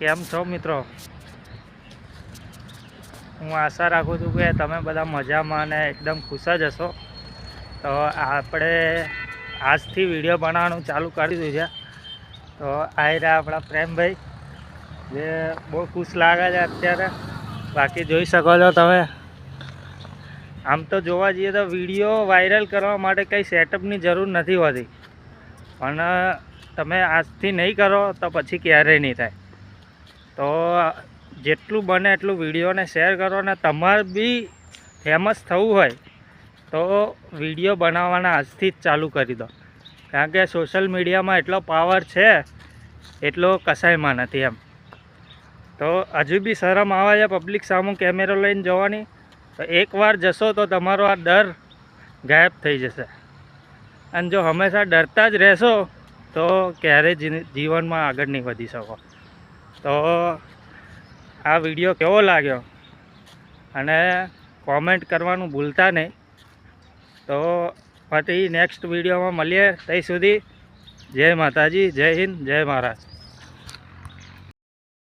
કેમ છો મિત્રો? હું આશા રાખું છું કે તમે બધા મજામાં અને એકદમ ખુશ જ હશો. તો આપણે આજથી વિડીયો બનાવવાનું ચાલુ કરી દીધું છે. તો આ રહ્યા આપણા પ્રેમભાઈ, જે બહુ ખુશ લાગે છે અત્યારે. બાકી જોઈ શકો છો તમે, આમ તો જોવા જઈએ તો વિડીયો વાયરલ કરવા માટે કંઈ સેટઅપની જરૂર નથી હોતી, પણ તમે આજથી નહીં કરો તો પછી ક્યારેય નહીં થાય. તો જેટલું બને એટલું વિડીયોને શેર કરો, ને તમારે બી ફેમસ થવું હોય તો વિડીયો બનાવવાના આજથી જ ચાલુ કરી દો. કારણ કે સોશિયલ મીડિયામાં એટલો પાવર છે એટલો કશાયમાં નથી એમ. તો હજુ બી શરમ આવે છે પબ્લિક સામે કેમેરો લઈને જવાની. તો એકવાર જશો તો તમારો આ ડર ગાયબ થઈ જશે. અને જો હંમેશા ડરતા જ રહેશો તો ક્યારેય જીવનમાં આગળ નહીં વધી શકો. તો આ વિડીયો કેવો લાગ્યો અને કોમેન્ટ કરવાનું ભૂલતા નહીં. તો પછી નેક્સ્ટ વિડીયોમાં મળીએ. ત્યાં સુધી જય માતાજી, જય હિન્દ, જય મહારાષ્ટ્ર.